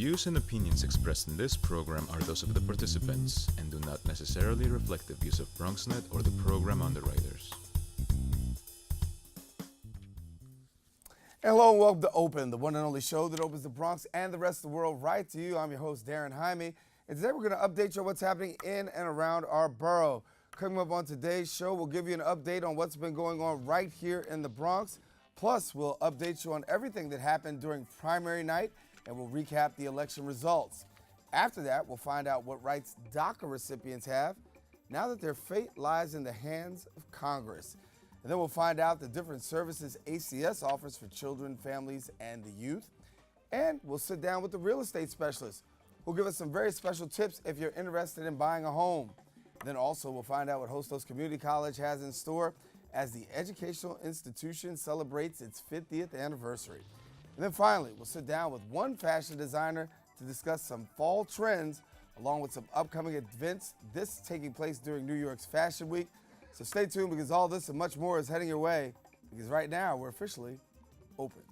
views and opinions expressed in this program are those of the participants and do not necessarily reflect the views of BronxNet or the program underwriters. Hello and welcome to Open, the one and only show that opens the Bronx and the rest of the world right to you. I'm your host, Darren Jaime, and today we're going to update you on what's happening in and around our borough. Coming up on today's show, we'll give you an update on what's been going on right here in the Bronx. Plus, we'll update you on everything that happened during primary night, and we'll recap the election results. After that, we'll find out what rights DACA recipients have now that their fate lies in the hands of Congress. And then we'll find out the different services ACS offers for children, families, and the youth. And we'll sit down with the real estate specialist who'll give us some very special tips if you're interested in buying a home. Then also we'll find out what Hostos Community College has in store as the educational institution celebrates its 50th anniversary. And then finally, we'll sit down with one fashion designer to discuss some fall trends along with some upcoming events, this taking place during New York's Fashion Week. So stay tuned because all this and much more is heading your way because right now we're officially open.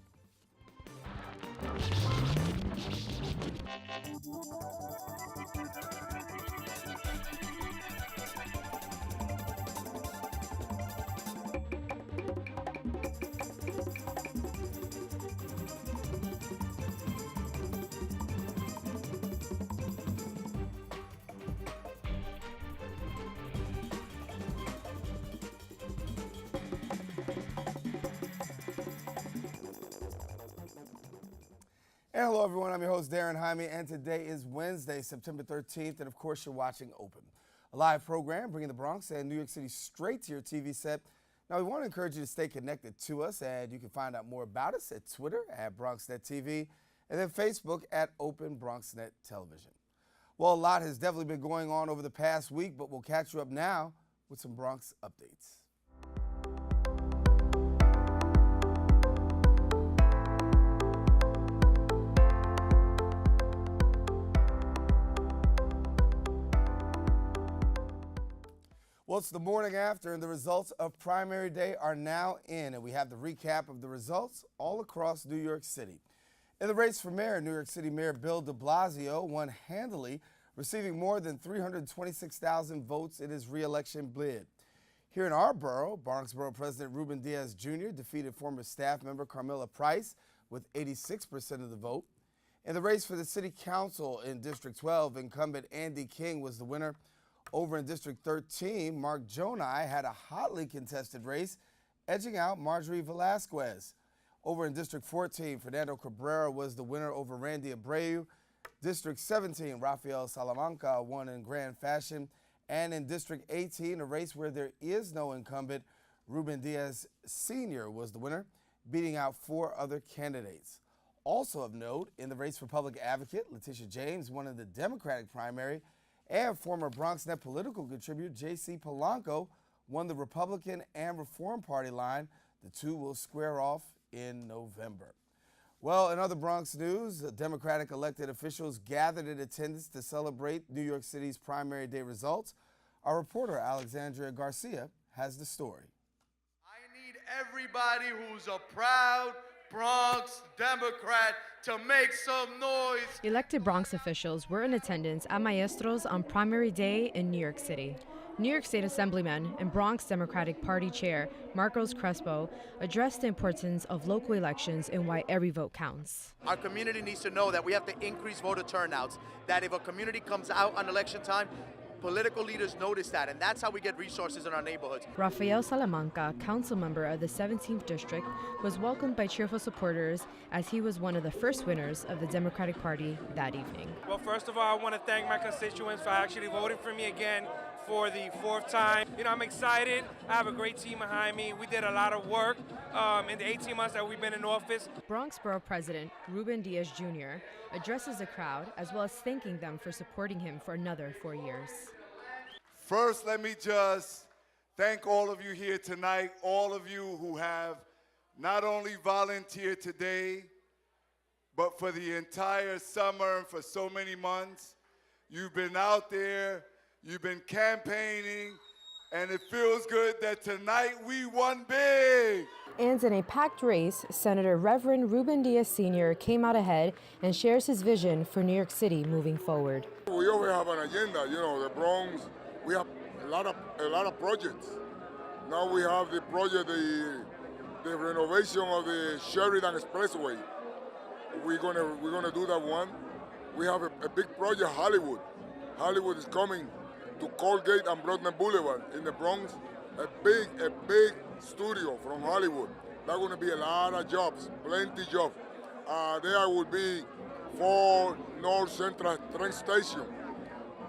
And hello everyone, I'm your host Darren Jaime, and today is Wednesday, September 13th, and of course you're watching Open, a live program bringing the Bronx and New York City straight to your TV set. Now we want to encourage you to stay connected to us, and you can find out more about us at Twitter at BronxNet TV, and then Facebook at Open BronxNet Television. Well, a lot has definitely been going on over the past week, but we'll catch you up now with some Bronx updates. Well, it's the morning after, and the results of primary day are now in, and we have the recap of the results all across New York City. In the race for mayor, New York City Mayor Bill de Blasio won handily, receiving more than 326,000 votes in his re-election bid. Here in our borough, Bronx Borough President Ruben Diaz Jr. defeated former staff member Carmilla Price with 86% of the vote. In the race for the City Council in District 12, incumbent Andy King was the winner. Over in District 13, Mark Jonai had a hotly contested race, edging out Marjorie Velasquez. Over in District 14, Fernando Cabrera was the winner over Randy Abreu. District 17, Rafael Salamanca won in grand fashion. And in District 18, a race where there is no incumbent, Ruben Diaz Sr. was the winner, beating out 4 other candidates. Also of note, in the race for public advocate, Letitia James won in the Democratic primary, and former BronxNet political contributor J.C. Polanco won the Republican and Reform Party line. The two will square off in November. Well, in other Bronx news, Democratic elected officials gathered in attendance to celebrate New York City's primary day results. Our reporter, Alexandria Garcia, has the story. I need everybody who's a proud Bronx Democrat to make some noise. Elected Bronx officials were in attendance at Maestros on primary day in New York City. New York State Assemblyman and Bronx Democratic Party Chair Marcos Crespo addressed the importance of local elections and why every vote counts. Our community needs to know that we have to increase voter turnouts, that if a community comes out on election time, political leaders notice that, and that's how we get resources in our neighborhoods. Rafael Salamanca, council member of the 17th District, was welcomed by cheerful supporters as he was one of the first winners of the Democratic Party that evening. Well, first of all, I want to thank my constituents for actually voting for me again for the 4th time. You know, I'm excited. I have a great team behind me. We did a lot of work in the 18 months that we've been in office. Bronx Borough President Ruben Diaz Jr. addresses the crowd as well as thanking them for supporting him for another 4 years. First, let me just thank all of you here tonight, all of you who have not only volunteered today, but for the entire summer and for so many months. You've been out there, you've been campaigning, And it feels good that tonight we won big. And in a packed race, Senator Reverend Ruben Diaz Sr. came out ahead and shares his vision for New York City moving forward. We always have an agenda, you know, the Bronx, we have a lot of projects. Now we have the project, the renovation of the Sheridan Expressway. We're gonna do that one. We have a big project, Hollywood. Hollywood is coming to Colgate and Broadman Boulevard in the Bronx. A big studio from Hollywood. That's gonna be a lot of jobs, plenty jobs. There will be 4 North Central train station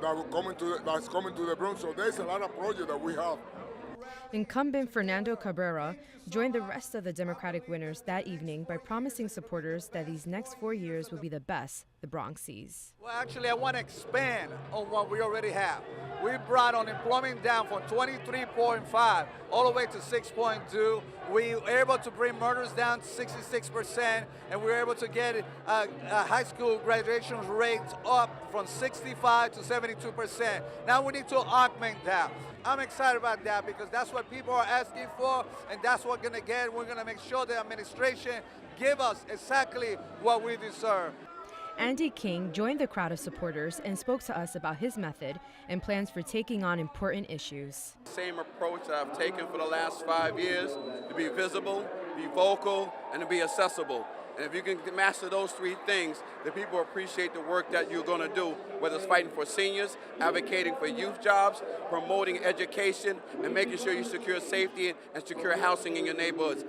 that's coming to the Bronx. So there's a lot of projects that we have. Incumbent Fernando Cabrera joined the rest of the Democratic winners that evening by promising supporters that these next 4 years will be the best the Bronx sees. Well, actually, I want to expand on what we already have. We brought unemployment down from 23.5 all the way to 6.2. We were able to bring murders down to 66%, and we were able to get high school graduation rates up from 65 to 72%. Now we need to augment that. I'm excited about that because that's what people are asking for, and that's what we're going to get. We're going to make sure the administration give us exactly what we deserve. Andy King joined the crowd of supporters and spoke to us about his method and plans for taking on important issues. Same approach I've taken for the last 5 years, to be visible, be vocal, and to be accessible. And if you can master those 3 things, the people appreciate the work that you're going to do, whether it's fighting for seniors, advocating for youth jobs, promoting education, and making sure you secure safety and secure housing in your neighborhoods.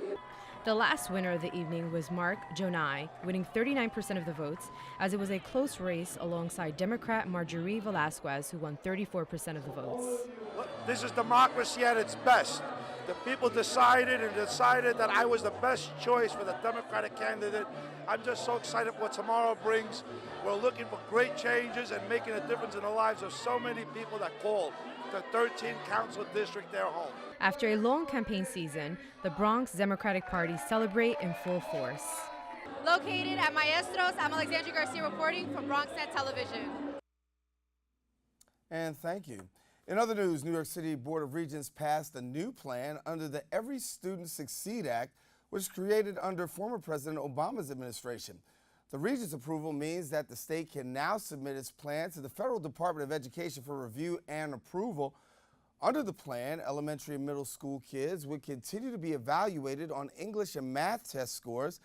The last winner of the evening was Mark Jonai, winning 39% of the votes, as it was a close race alongside Democrat Marjorie Velasquez, who won 34% of the votes. This is democracy at its best. The people decided that I was the best choice for the Democratic candidate. I'm just so excited for what tomorrow brings. We're looking for great changes and making a difference in the lives of so many people that called the 13th Council District their home. After a long campaign season, the Bronx Democratic Party celebrate in full force. Located at Maestros, I'm Alexandria Garcia reporting from BronxNet Television. And thank you. In other news, New York City Board of Regents passed a new plan under the Every Student Succeed Act, which was created under former President Obama's administration. The Regents' approval means that the state can now submit its plan to the Federal Department of Education for review and approval. Under the plan, elementary and middle school kids would continue to be evaluated on English and math test scores,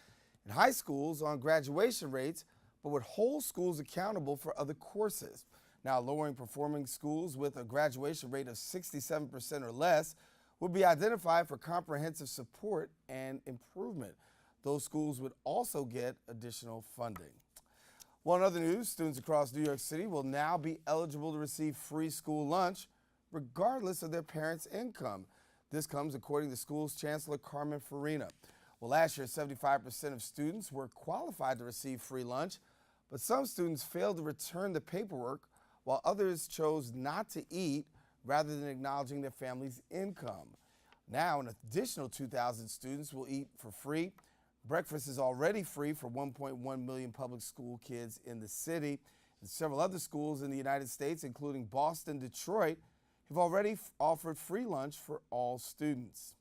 and high schools on graduation rates, but would hold schools accountable for other courses. Now, lowering performing schools with a graduation rate of 67% or less would be identified for comprehensive support and improvement. Those schools would also get additional funding. Well, in other news, students across New York City will now be eligible to receive free school lunch regardless of their parents' income. This comes according to school's Chancellor Carmen Farina. Well, last year, 75% of students were qualified to receive free lunch, but some students failed to return the paperwork, while others chose not to eat rather than acknowledging their family's income. Now, an additional 2,000 students will eat for free. Breakfast is already free for 1.1 million public school kids in the city. And several other schools in the United States, including Boston, Detroit, have already offered free lunch for all students.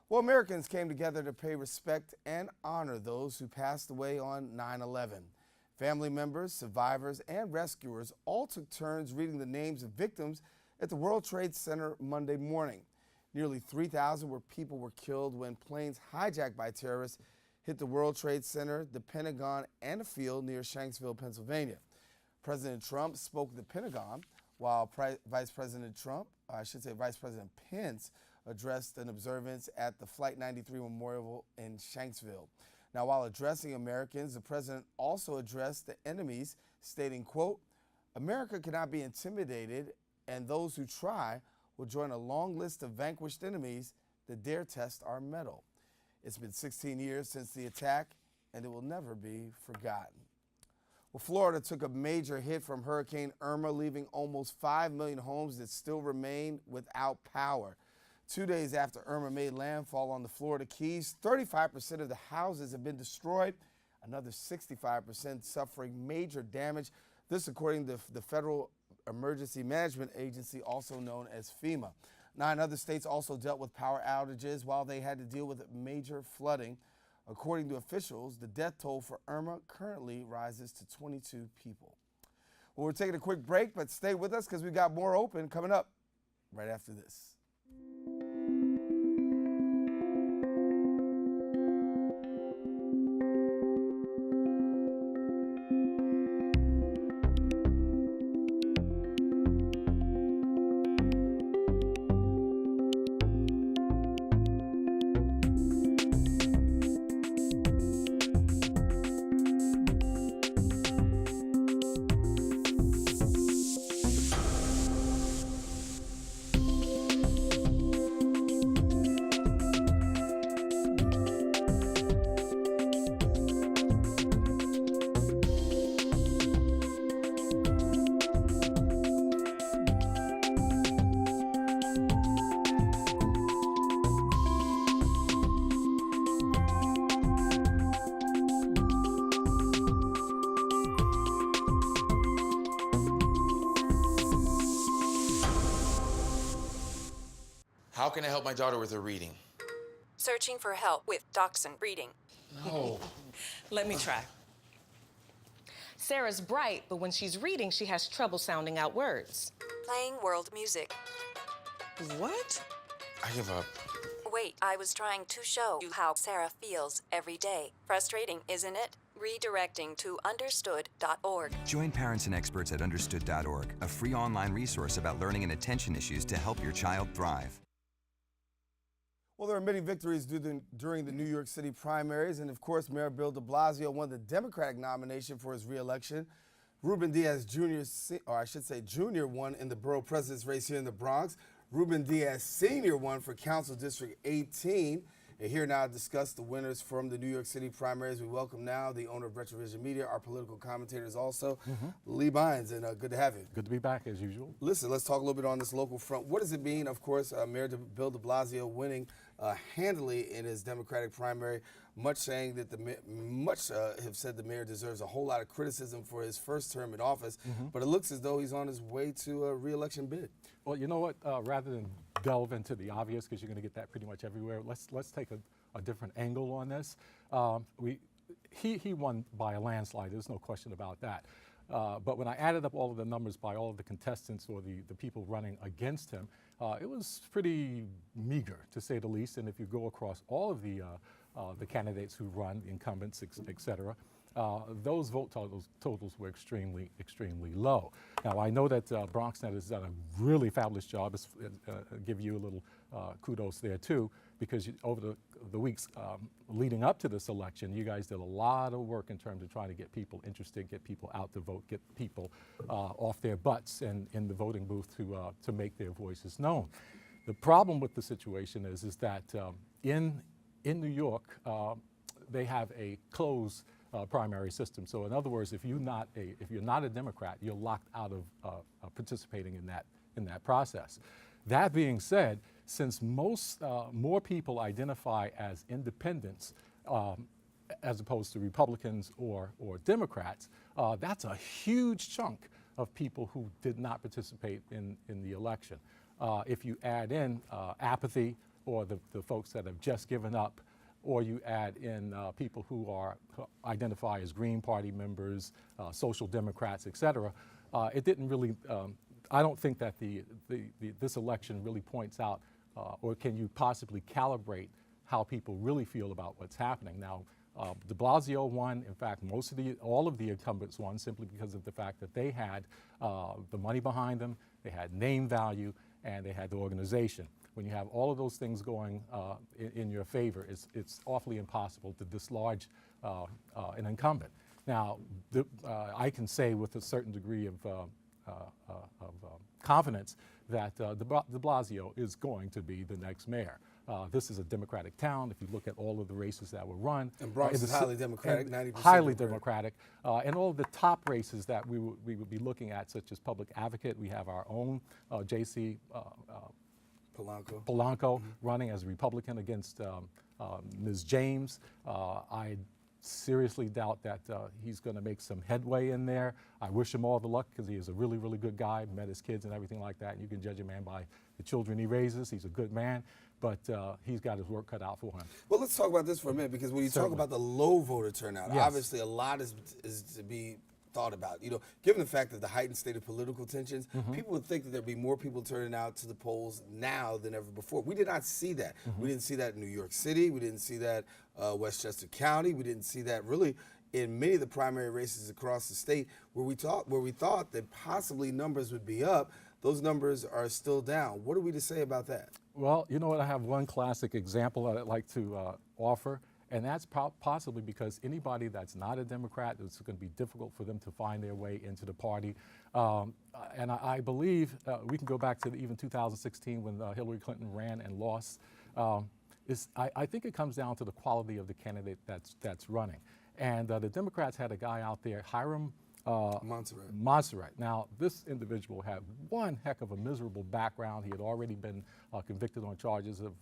Well, Americans came together to pay respect and honor those who passed away on 9/11. Family members, survivors, and rescuers all took turns reading the names of victims at the World Trade Center Monday morning. Nearly 3,000 people were killed when planes hijacked by terrorists hit the World Trade Center, the Pentagon, and a field near Shanksville, Pennsylvania. President Trump spoke at the Pentagon, while Vice President Pence addressed an observance at the Flight 93 Memorial in Shanksville. Now, while addressing Americans, the president also addressed the enemies, stating, quote, "America cannot be intimidated, and those who try will join a long list of vanquished enemies that dare test our mettle." It's been 16 years since the attack, and it will never be forgotten. Well, Florida took a major hit from Hurricane Irma, leaving almost 5 million homes that still remain without power. 2 days after Irma made landfall on the Florida Keys, 35% of the houses have been destroyed, another 65% suffering major damage. This according to the Federal Emergency Management Agency, also known as FEMA. 9 other states also dealt with power outages while they had to deal with major flooding. According to officials, the death toll for Irma currently rises to 22 people. Well, we're taking a quick break, but stay with us because we've got more open coming up right after this. How can I help my daughter with her reading? Searching for help with Dachshund breeding. No. Let me try. Sarah's bright, but when she's reading, she has trouble sounding out words. Playing world music. What? I give up. Wait, I was trying to show you how Sarah feels every day. Frustrating, isn't it? Redirecting to understood.org. Join parents and experts at understood.org, a free online resource about learning and attention issues to help your child thrive. Well, there are many victories during the New York City primaries, and of course, Mayor Bill de Blasio won the Democratic nomination for his reelection. Ruben Diaz Jr., or I should say Jr., won in the borough president's race here in the Bronx. Ruben Diaz Sr. won for Council District 18. And here now to discuss the winners from the New York City primaries. We welcome now the owner of Retrovision Media, our political commentators also, Lee Bynes, and good to have you. Good to be back as usual. Listen, let's talk a little bit on this local front. What does it mean, of course, Mayor Bill de Blasio winning handily in his Democratic primary, much saying that have said the mayor deserves a whole lot of criticism for his first term in office, but it looks as though he's on his way to a re-election bid. Well, you know what, rather than delve into the obvious, because you're going to get that pretty much everywhere, let's take a different angle on this. He won by a landslide, there's no question about that. But when I added up all of the numbers by all of the contestants or the people running against him, it was pretty meager, to say the least. And if you go across all of the candidates who run, the incumbents, et cetera, those vote totals were extremely, extremely low. Now, I know that BronxNet has done a really fabulous job. Give you a little kudos there, too, because over the weeks leading up to this election, you guys did a lot of work in terms of trying to get people interested, get people out to vote, get people off their butts and in the voting booth to make their voices known. The problem with the situation is that in New York, they have a closed primary system. So in other words, if you're not a Democrat, you're locked out of participating in that process. That being said, since more people identify as independents as opposed to Republicans or Democrats, that's a huge chunk of people who did not participate in the election. If you add in apathy or the folks that have just given up, or you add in people who identify as Green Party members, Social Democrats, et cetera, it didn't really, I don't think that this election really points out, or can you possibly calibrate how people really feel about what's happening. Now, de Blasio won. In fact, all of the incumbents won simply because of the fact that they had the money behind them, they had name value, and they had the organization. When you have all of those things going in your favor, it's awfully impossible to dislodge an incumbent. Now, I can say with a certain degree of confidence that de Blasio is going to be the next mayor. This is a Democratic town. If you look at all of the races that were run. And Bronx is highly Democratic, 90%. Highly Democratic. And all of the top races that we would be looking at, such as public advocate, we have our own J.C. Polanco running as a Republican against Ms. James. I seriously doubt that he's going to make some headway in there. I wish him all the luck because he is a really, really good guy, met his kids and everything like that. And you can judge a man by the children he raises. He's a good man, but he's got his work cut out for him. Well, let's talk about this for a minute, because when you talk about the low voter turnout, Yes. obviously a lot is to be thought about. You know, given the fact that the heightened state of political tensions, people would think that there'd be more people turning out to the polls now than ever before. We did not see that. We didn't see that in New York City. We didn't see that Westchester County. We didn't see that really in many of the primary races across the state where we thought that possibly numbers would be up. Those numbers are still down. What are we to say about that? Well, you know what? I have one classic example that I'd like to offer, and that's possibly because anybody that's not a Democrat, it's going to be difficult for them to find their way into the party. And I believe we can go back to even 2016 when Hillary Clinton ran and lost. I think it comes down to the quality of the candidate that's running. And the Democrats had a guy out there, Hiram Montserrat. Now, this individual had one heck of a miserable background. He had already been convicted on charges of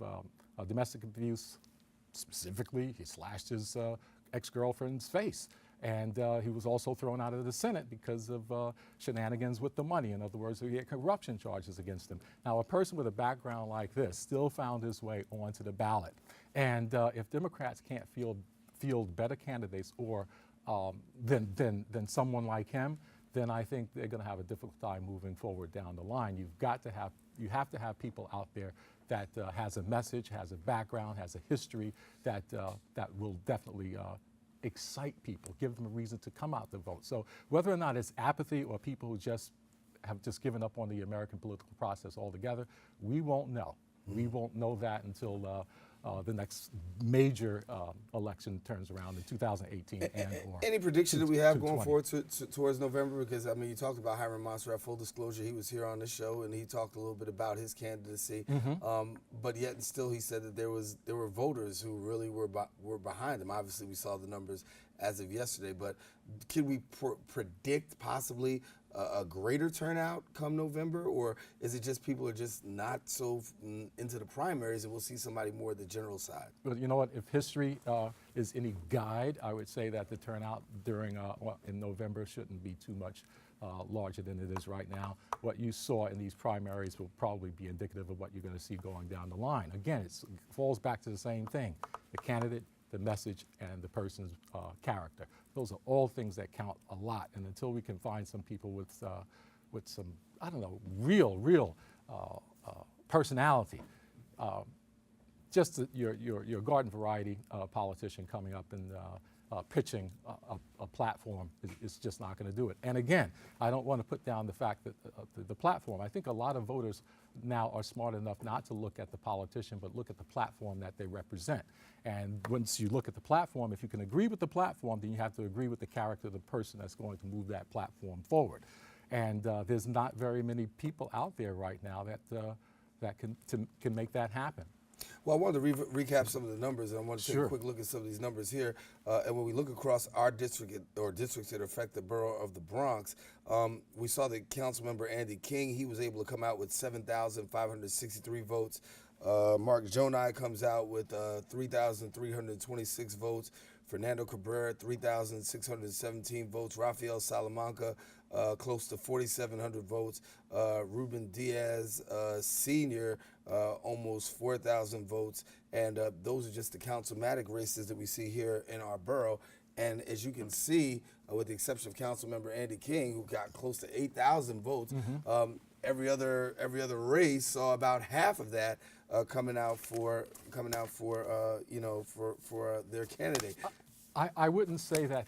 domestic abuse. Specifically, he slashed his ex-girlfriend's face. And he was also thrown out of the Senate because of shenanigans with the money. In other words, he had corruption charges against him. Now, a person with a background like this still found his way onto the ballot. And if Democrats can't field better candidates or than someone like him, then I think they're going to have a difficult time moving forward down the line. You have to have people out there that has a message, has a background, has a history that will definitely excite people, give them a reason to come out to vote. So whether or not it's apathy or people who have just given up on the American political process altogether, we won't know. We won't know that until the next major election turns around in 2018. Any prediction that we have going forward towards November? Because, I mean, you talked about Hiram Montserrat. Full disclosure, he was here on the show, and he talked a little bit about his candidacy. But yet and still, he said that there were voters who really were behind him. Obviously, we saw the numbers as of yesterday. But can we predict possibly a greater turnout come November, or is it just people are just not so into the primaries and we'll see somebody more at the general side? Well, you know what? If history is any guide, I would say that the turnout in November shouldn't be too much larger than it is right now. What you saw in these primaries will probably be indicative of what you're going to see going down the line. Again, it falls back to the same thing: the candidate, the message, and the person's character. Those are all things that count a lot. And until we can find some people with some, I don't know, real personality, just your garden variety politician coming up and pitching a platform is just not going to do it. And again, I don't want to put down the fact that the platform. I think a lot of voters now are smart enough not to look at the politician, but look at the platform that they represent. And once you look at the platform, if you can agree with the platform, then you have to agree with the character of the person that's going to move that platform forward. And there's not very many people out there right now that can make that happen. Well, I wanted to recap some of the numbers, and I want to take a quick look at some of these numbers here. And when we look across our district or districts that affect the borough of the Bronx, we saw that Councilmember Andy King, he was able to come out with 7,563 votes. Mark Jonai comes out with 3,326 votes. Fernando Cabrera, 3,617 votes. Rafael Salamanca, close to 4,700 votes. Ruben Diaz Sr., almost 4,000 votes. And those are just the councilmatic races that we see here in our borough. And as you can see, with the exception of Councilmember Andy King, who got close to 8,000 votes, every other race saw about half of that coming out for their candidate. I wouldn't say that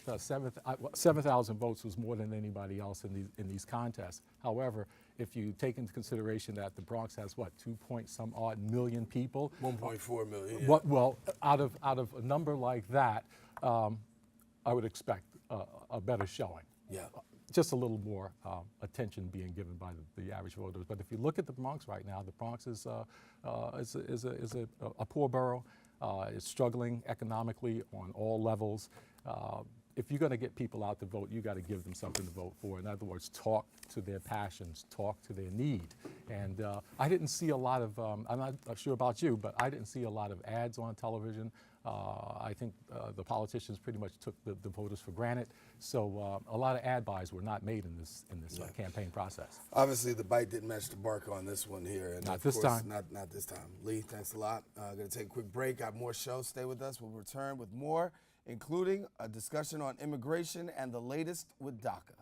7,000 votes was more than anybody else in these contests. However, if you take into consideration that the Bronx has 2 point some odd million people, 1.4 million. Yeah. Well, out of a number like that, I would expect a better showing. Yeah. Just a little more attention being given by the average voters. But if you look at the Bronx right now, the Bronx is a poor borough. It's struggling economically on all levels. If you're going to get people out to vote, you got to give them something to vote for. In other words, talk to their passions, talk to their need. And I didn't see a lot of, I'm not sure about you, but I didn't see a lot of ads on television. I think the politicians pretty much took the voters for granted. So a lot of ad buys were not made in this campaign process. Obviously, the bite didn't match the bark on this one here. And Not of this course, time. Not this time. Lee, thanks a lot. Going to take a quick break. Got more shows. Stay with us. We'll return with more, including a discussion on immigration and the latest with DACA.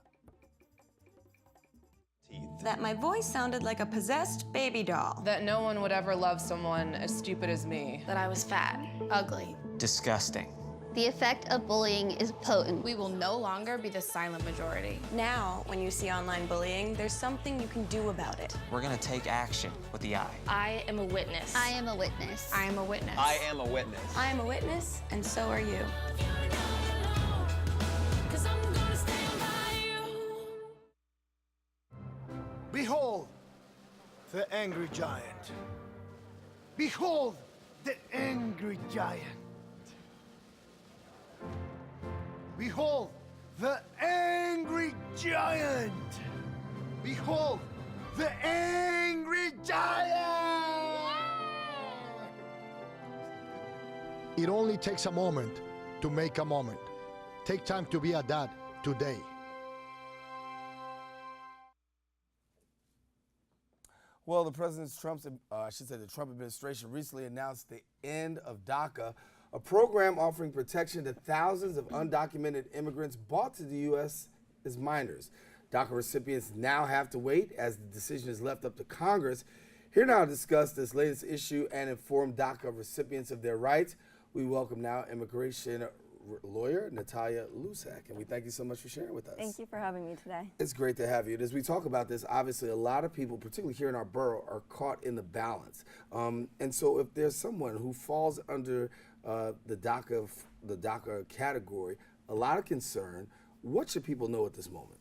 That my voice sounded like a possessed baby doll. That no one would ever love someone as stupid as me. That I was fat, ugly. Disgusting. The effect of bullying is potent. We will no longer be the silent majority. Now, when you see online bullying, there's something you can do about it. We're gonna take action with the I. I am a witness. I am a witness. I am a witness. I am a witness. I am a witness, and so are you. Behold, the angry giant. Behold, the angry giant. Behold, the angry giant. Behold, the angry giant. It only takes a moment to make a moment. Take time to be a dad today. Well, the the Trump administration recently announced the end of DACA, a program offering protection to thousands of undocumented immigrants brought to the U.S. as minors. DACA recipients now have to wait as the decision is left up to Congress. Here now to discuss this latest issue and inform DACA recipients of their rights, we welcome now immigration lawyer Natalia Lusak, and we thank you so much for sharing with us. Thank you for having me today. It's great to have you. And as we talk about this, obviously a lot of people, particularly here in our borough, are caught in the balance. And so if there's someone who falls under the DACA category, a lot of concern, what should people know at this moment?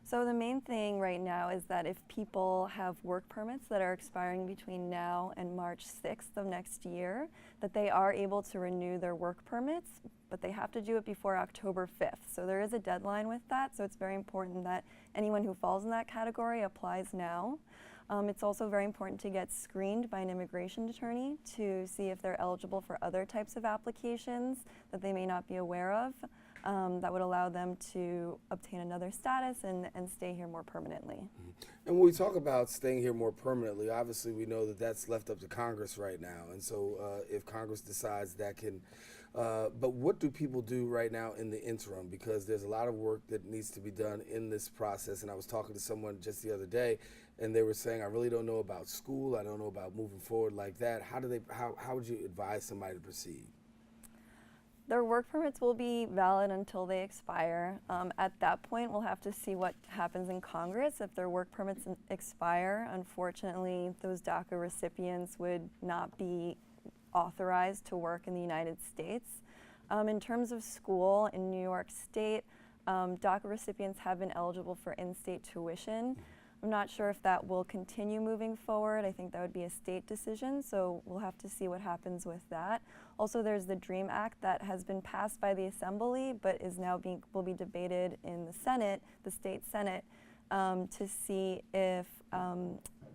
So the main thing right now is that if people have work permits that are expiring between now and March 6th of next year, that they are able to renew their work permits, but they have to do it before October 5th. So there is a deadline with that, so it's very important that anyone who falls in that category applies now. It's also very important to get screened by an immigration attorney to see if they're eligible for other types of applications that they may not be aware of. That would allow them to obtain another status and stay here more permanently. And when we talk about staying here more permanently, obviously we know that that's left up to Congress right now. And so if Congress decides that can, but what do people do right now in the interim? Because there's a lot of work that needs to be done in this process. And I was talking to someone just the other day, and they were saying, I really don't know about school. I don't know about moving forward like that. How would you advise somebody to proceed? Their work permits will be valid until they expire. At that point, we'll have to see what happens in Congress. If their work permits expire, unfortunately, those DACA recipients would not be authorized to work in the United States. In terms of school in New York State, DACA recipients have been eligible for in-state tuition. I'm not sure if that will continue moving forward. I think that would be a state decision, so we'll have to see what happens with that. Also, there's the DREAM Act that has been passed by the Assembly, but is now will be debated in the Senate, the state Senate, to see if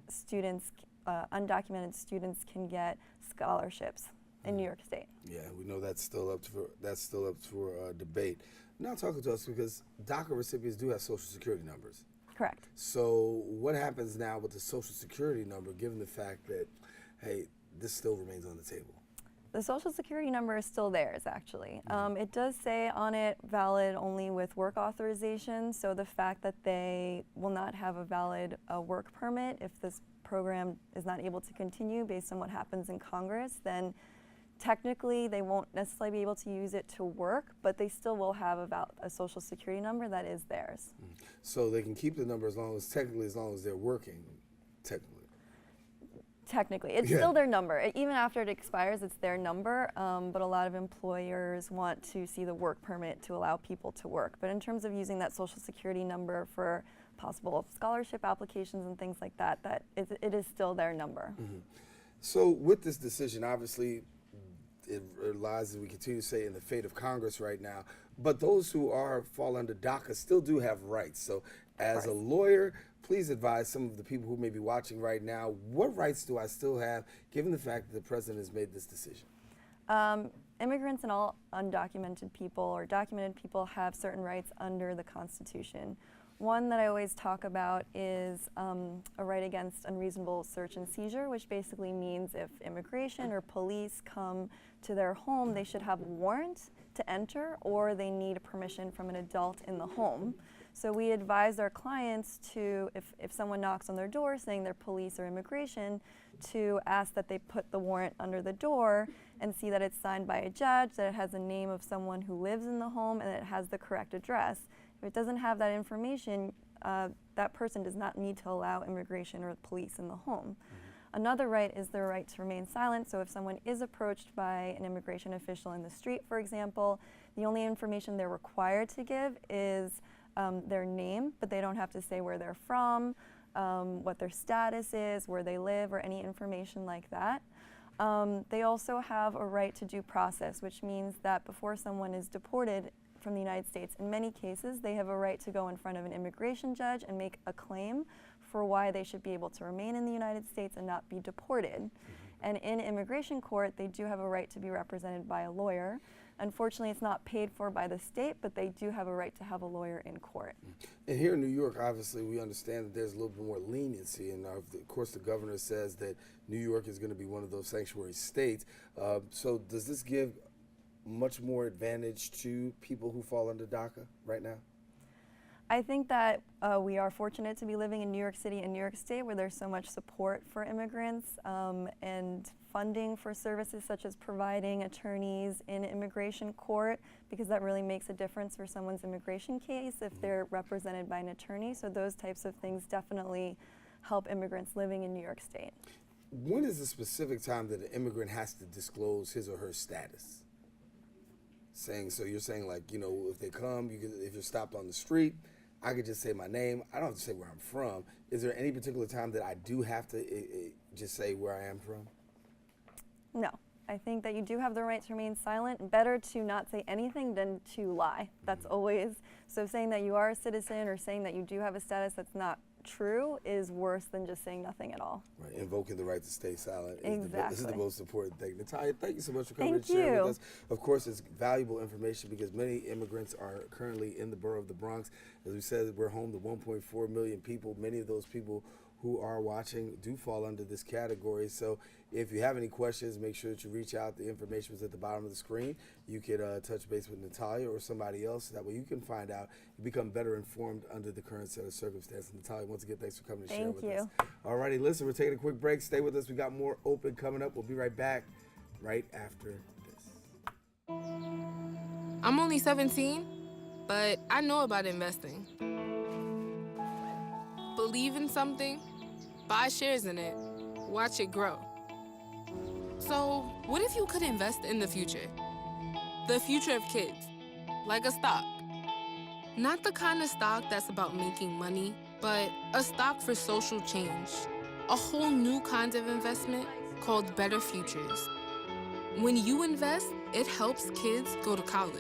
students, undocumented students, can get scholarships in New York State. Yeah, we know that's still up for debate. Now talking to us, because DACA recipients do have Social Security numbers. Correct. So what happens now with the Social Security number, given the fact that, hey, this still remains on the table? The Social Security number is still theirs, actually. It does say on it valid only with work authorization, so the fact that they will not have a valid work permit if this program is not able to continue based on what happens in Congress, then technically they won't necessarily be able to use it to work, but they still will have a Social Security number that is theirs. So they can keep the number as long as they're working, technically. Technically, it's still their number. Even after it expires, it's their number, but a lot of employers want to see the work permit to allow people to work. But in terms of using that Social Security number for possible scholarship applications and things like that, it is still their number. Mm-hmm. So with this decision, obviously, it lies, as we continue to say, in the fate of Congress right now. But those who fall under DACA still do have rights. So as a lawyer, please advise some of the people who may be watching right now, what rights do I still have, given the fact that the president has made this decision? Immigrants and all undocumented people or documented people have certain rights under the Constitution. One that I always talk about is a right against unreasonable search and seizure, which basically means if immigration or police come to their home, they should have a warrant to enter, or they need permission from an adult in the home. So we advise our clients to, if someone knocks on their door saying they're police or immigration, to ask that they put the warrant under the door and see that it's signed by a judge, that it has a name of someone who lives in the home, and that it has the correct address. If it doesn't have that information, that person does not need to allow immigration or police in the home. Another right is the right to remain silent. So if someone is approached by an immigration official in the street, for example, the only information they're required to give is their name, but they don't have to say where they're from, what their status is, where they live, or any information like that. They also have a right to due process, which means that before someone is deported from the United States, in many cases, they have a right to go in front of an immigration judge and make a claim for why they should be able to remain in the United States and not be deported. And in immigration court, they do have a right to be represented by a lawyer. Unfortunately, it's not paid for by the state, but they do have a right to have a lawyer in court. And here in New York, obviously, we understand that there's a little bit more leniency. And of course, the governor says that New York is going to be one of those sanctuary states. So does this give much more advantage to people who fall under DACA right now? I think that we are fortunate to be living in New York City and New York State, where there's so much support for immigrants and funding for services such as providing attorneys in immigration court, because that really makes a difference for someone's immigration case if they're represented by an attorney. So those types of things definitely help immigrants living in New York State. When is the specific time that an immigrant has to disclose his or her status? So you're saying, like, you know, if they come, if you're stopped on the street, I could just say my name. I don't have to say where I'm from. Is there any particular time that I do have to just say where I am from? No. I think that you do have the right to remain silent. Better to not say anything than to lie. That's always, so saying that you are a citizen or saying that you do have a status that's not true is worse than just saying nothing at all. Right, invoking the right to stay silent Exactly. This is the most important thing. Natalia, thank you so much for coming and Thank sharing you. with us. Of course, it's valuable information because many immigrants are currently in the borough of the Bronx. As we said, we're home to 1.4 million people. Many of those people who are watching do fall under this category. So if you have any questions, make sure that you reach out. The information is at the bottom of the screen. You could touch base with Natalia or somebody else. That way you can find out. You become better informed under the current set of circumstances. Natalia, once again, thanks for coming to share with us. All righty, listen, we're taking a quick break. Stay with us. We got more open coming up. We'll be right back right after this. I'm only 17, but I know about investing. Believe in something, buy shares in it, watch it grow. So, what if you could invest in the future? The future of kids, like a stock. Not the kind of stock that's about making money, but a stock for social change. A whole new kind of investment called Better Futures. When you invest, it helps kids go to college.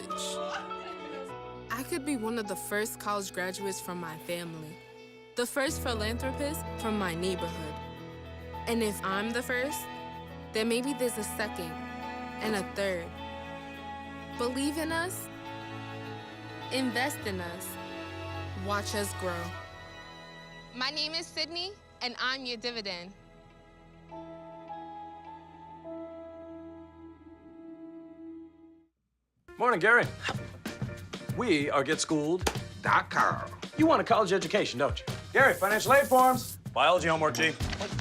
I could be one of the first college graduates from my family. The first philanthropist from my neighborhood. And if I'm the first, then maybe there's a second and a third. Believe in us, invest in us, watch us grow. My name is Sydney, and I'm your dividend. Morning, Gary. We are GetSchooled.com. You want a college education, don't you? Gary, financial aid forms. Biology homework, G. What?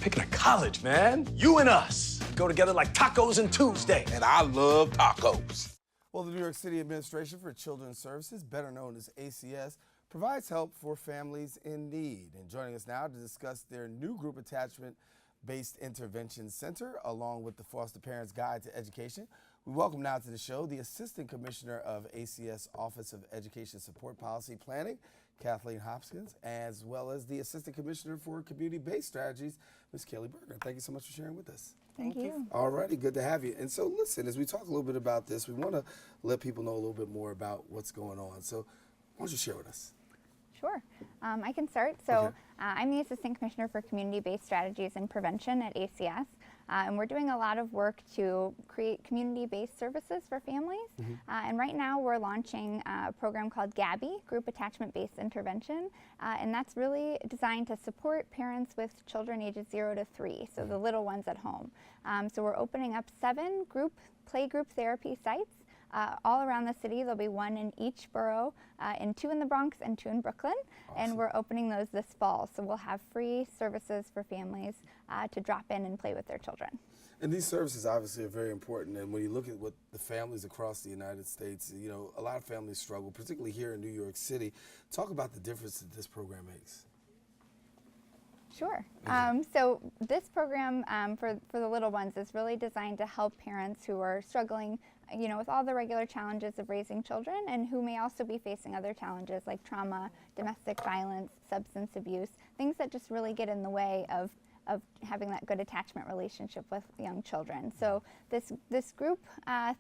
Picking a college, man. You and us go together like tacos and Tuesday. And I love tacos. Well, the New York City Administration for Children's Services, better known as ACS, provides help for families in need. And joining us now to discuss their new group attachment-based intervention center, along with the Foster Parents Guide to Education, we welcome now to the show the Assistant Commissioner of ACS Office of Education Support Policy Planning, Kathleen Hopkins, as well as the Assistant Commissioner for Community-Based Strategies, Ms. Kelly Berger. Thank you so much for sharing with us. Thank you. All righty, good to have you. And so listen, as we talk a little bit about this, we want to let people know a little bit more about what's going on. So why don't you share with us? Sure. I can start. So I'm the Assistant Commissioner for Community-Based Strategies and Prevention at ACS. And we're doing a lot of work to create community-based services for families. And right now we're launching a program called GABI, Group Attachment-Based Intervention. And that's really designed to support parents with children ages 0 to 3, so the little ones at home. So we're opening up 7 playgroup therapy sites all around the city. There'll be 1 in each borough, and 2 in the Bronx and 2 in Brooklyn. And we're opening those this fall. So we'll have free services for families to drop in and play with their children. And these services obviously are very important. And when you look at what the families across the United States, you know, a lot of families struggle, particularly here in New York City. Talk about the difference that this program makes. Sure. So this program for the little ones is really designed to help parents who are struggling, you know, with all the regular challenges of raising children, and who may also be facing other challenges like trauma, domestic violence, substance abuse, things that just really get in the way of having that good attachment relationship with young children. So this group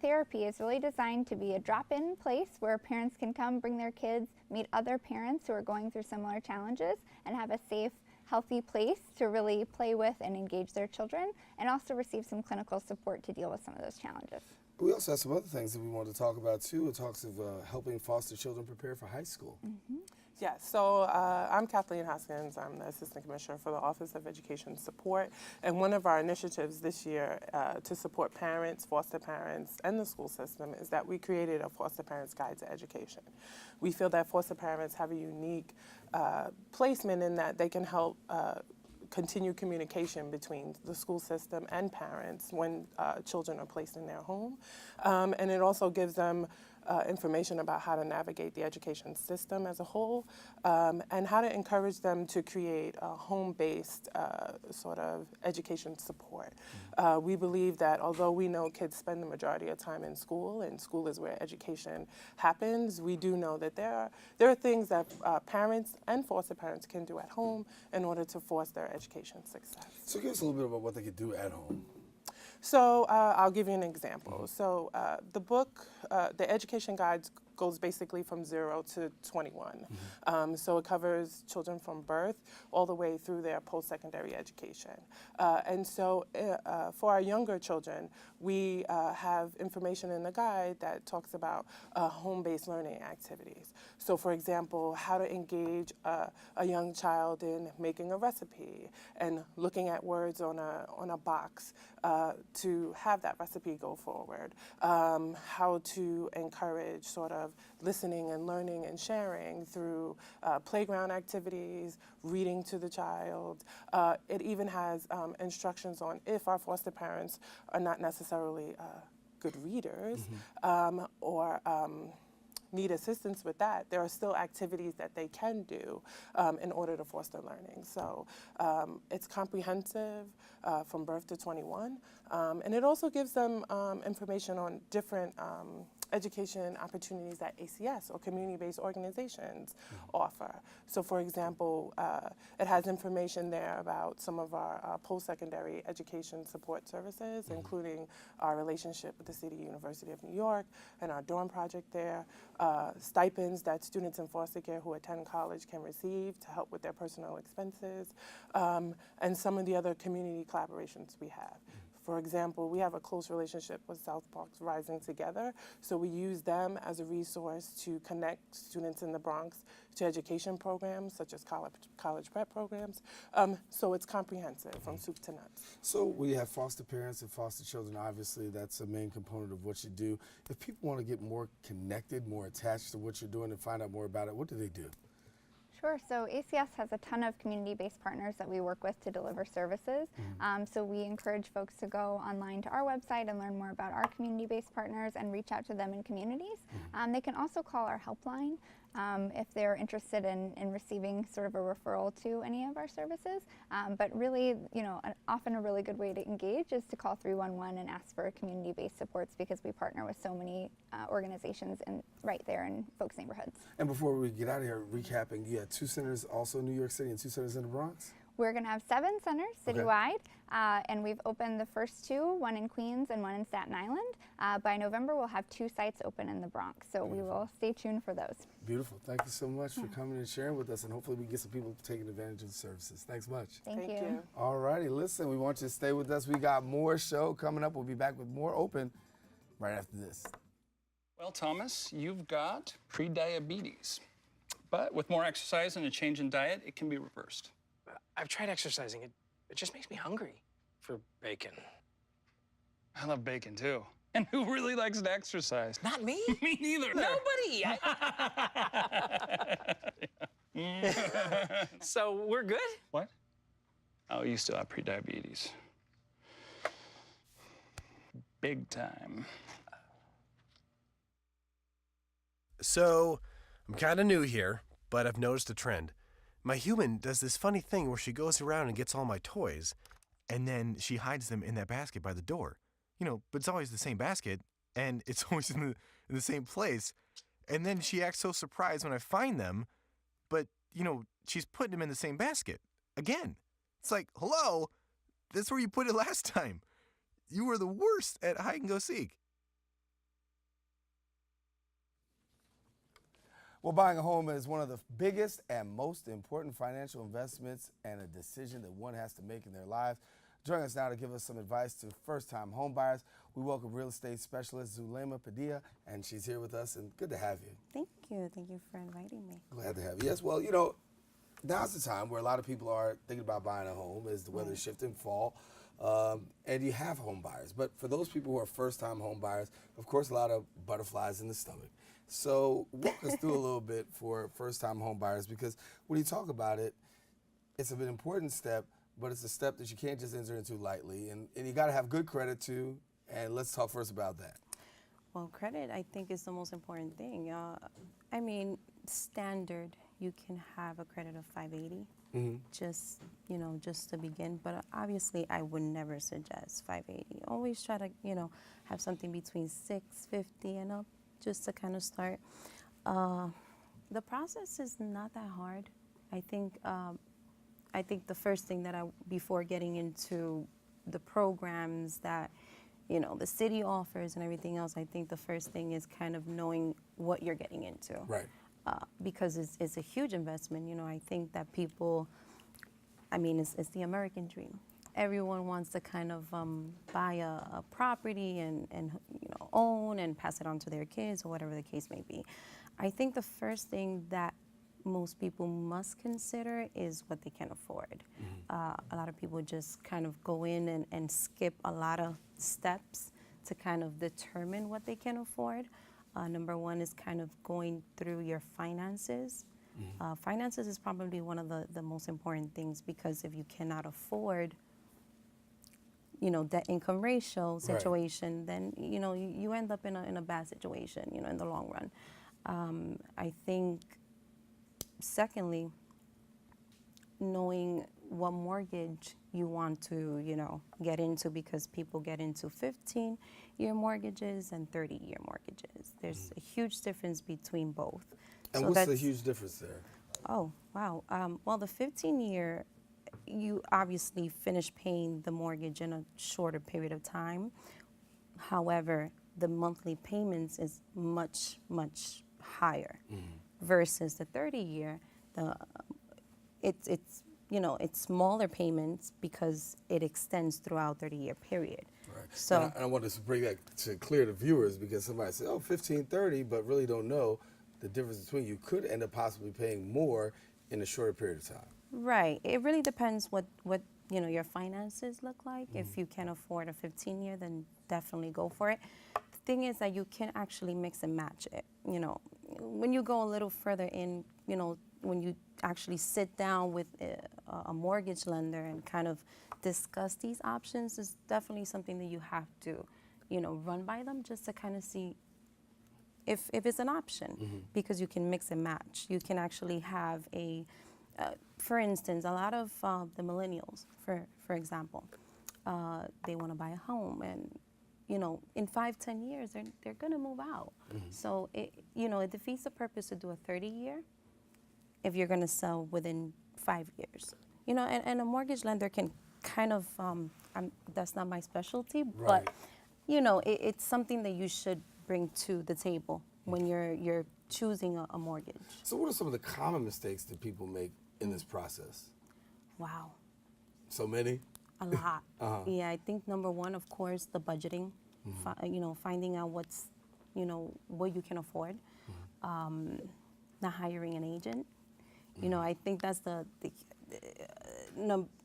therapy is really designed to be a drop-in place where parents can come, bring their kids, meet other parents who are going through similar challenges, and have a safe, healthy place to really play with and engage their children, and also receive some clinical support to deal with some of those challenges. We also have some other things that we want to talk about too. It talks of helping foster children prepare for high school. Yes, so I'm Kathleen Hoskins. I'm the Assistant Commissioner for the Office of Education Support. And one of our initiatives this year to support parents, foster parents, and the school system is that we created a Foster Parents Guide to Education. We feel that foster parents have a unique placement in that they can help continue communication between the school system and parents when children are placed in their home. And it also gives them information about how to navigate the education system as a whole, and how to encourage them to create a home-based sort of education support. We believe that although we know kids spend the majority of time in school, and school is where education happens, we do know that there are things that parents and foster parents can do at home in order to foster their education success. So give us a little bit about what they could do at home. So I'll give you an example. So the book, the education guide goes basically from 0 to 21. So it covers children from birth all the way through their post-secondary education. And so for our younger children, we have information in the guide that talks about home-based learning activities. So for example, how to engage a young child in making a recipe and looking at words on a box to have that recipe go forward. How to encourage sort of listening and learning and sharing through playground activities, reading to the child. It even has instructions on if our foster parents are not necessarily good readers or need assistance with that, there are still activities that they can do in order to foster learning. So it's comprehensive from birth to 21, and it also gives them information on different education opportunities that ACS or community-based organizations offer. So for example, it has information there about some of our post-secondary education support services, including our relationship with the City University of New York and our dorm project there, stipends that students in foster care who attend college can receive to help with their personal expenses, and some of the other community collaborations we have. For example, we have a close relationship with South Bronx Rising Together, so we use them as a resource to connect students in the Bronx to education programs such as college prep programs. So it's comprehensive from soup to nuts. So we have foster parents and foster children. Obviously, that's a main component of what you do. If people want to get more connected, more attached to what you're doing and find out more about it, what do they do? Sure. So ACS has a ton of community-based partners that we work with to deliver services. So we encourage folks to go online to our website and learn more about our community-based partners and reach out to them in communities. They can also call our helpline if they're interested in receiving sort of a referral to any of our services. But really, you know, often a really good way to engage is to call 311 and ask for community-based supports, because we partner with so many organizations right there in folks' neighborhoods. And before we get out of here, recapping, you had 2 centers also in New York City and 2 centers in the Bronx? We're going to have 7 centers citywide, and we've opened the first 2, one in Queens and one in Staten Island. By November, we'll have 2 sites open in the Bronx, so we will stay tuned for those. Beautiful. Thank you so much for coming and sharing with us, and hopefully we get some people taking advantage of the services. Thanks much. Thank you. All righty, listen, we want you to stay with us. We got more show coming up. We'll be back with more Open right after this. Well, Thomas, you've got prediabetes. But with more exercise and a change in diet, it can be reversed. I've tried exercising. It just makes me hungry for bacon. I love bacon, too. And who really likes to exercise? Not me. Me neither. Nobody. So we're good? What? Oh, you still have prediabetes. Big time. So, I'm kind of new here, but I've noticed a trend. My human does this funny thing where she goes around and gets all my toys, and then she hides them in that basket by the door. You know, but it's always the same basket, and it's always in the same place. And then she acts so surprised when I find them, but, you know, she's putting them in the same basket. Again. It's like, hello? That's where you put it last time. You were the worst at hide and go seek. Well, buying a home is one of the biggest and most important financial investments and a decision that one has to make in their lives. Joining us now to give us some advice to first-time home buyers, we welcome real estate specialist Zulema Padilla, and she's here with us, and good to have you. Thank you. Thank you for inviting me. Glad to have you. Yes, well, you know, now's the time where a lot of people are thinking about buying a home as the weather's shifting fall, and you have home buyers. But for those people who are first-time home buyers, of course, a lot of butterflies in the stomach. So walk us through a little bit for first-time home buyers, because when you talk about it, it's an important step, but it's a step that you can't just enter into lightly, and you got to have good credit too. And let's talk first about that. Well, credit, I think, is the most important thing. I mean, standard, you can have a credit of 580, just, you know, just to begin. But obviously, I would never suggest 580. Always try to, you know, have something between 650 and up, just to kind of start. The process is not that hard. I think the first thing that before getting into the programs that, you know, the city offers and everything else, I think the first thing is kind of knowing what you're getting into. Right. Because it's a huge investment. You know, I think that people, I mean, it's the American dream. Everyone wants to kind of buy a property and you know, own and pass it on to their kids or whatever the case may be. I think the first thing that most people must consider is what they can afford. A lot of people just kind of go in and skip a lot of steps to kind of determine what they can afford. Number one is kind of going through your finances. Finances is probably one of the most important things, because if you cannot afford, you know, debt income ratio situation, then, you know, you end up in a bad situation, you know, in the long run. I think, secondly, knowing what mortgage you want to, you know, get into, because people get into 15-year mortgages and 30-year mortgages. There's a huge difference between both. And so what's the huge difference there? Oh, wow. Well, the 15-year, you obviously finish paying the mortgage in a shorter period of time. However, the monthly payments is much, much higher versus the 30-year. It's you know, it's smaller payments because it extends throughout 30-year period. Right. So and I want to bring that to clear to viewers, because somebody says, oh, 1530, but really don't know the difference between. You could end up possibly paying more in a shorter period of time. Right. It really depends what you know, your finances look like. If you can afford a 15-year, then definitely go for it. The thing is that you can actually mix and match it. You know, when you go a little further in, you know, when you actually sit down with a mortgage lender and kind of discuss these options, is definitely something that you have to, you know, run by them, just to kind of see if it's an option, because you can mix and match. You can actually have for instance, a lot of the millennials, for example, they want to buy a home, and, you know, in 5-10 years, they're going to move out. So, you know, it defeats the purpose to do a 30-year if you're going to sell within 5 years. you know, and a mortgage lender can kind of, that's not my specialty, Right. but, you know, it's something that you should bring to the table when you're choosing a mortgage. So what are some of the common mistakes that people make in this process? Wow. So many? A lot. Uh-huh. Yeah, I think number one, of course, the budgeting. You know, finding out what's, you know, what you can afford. Not hiring an agent. You know, I think that's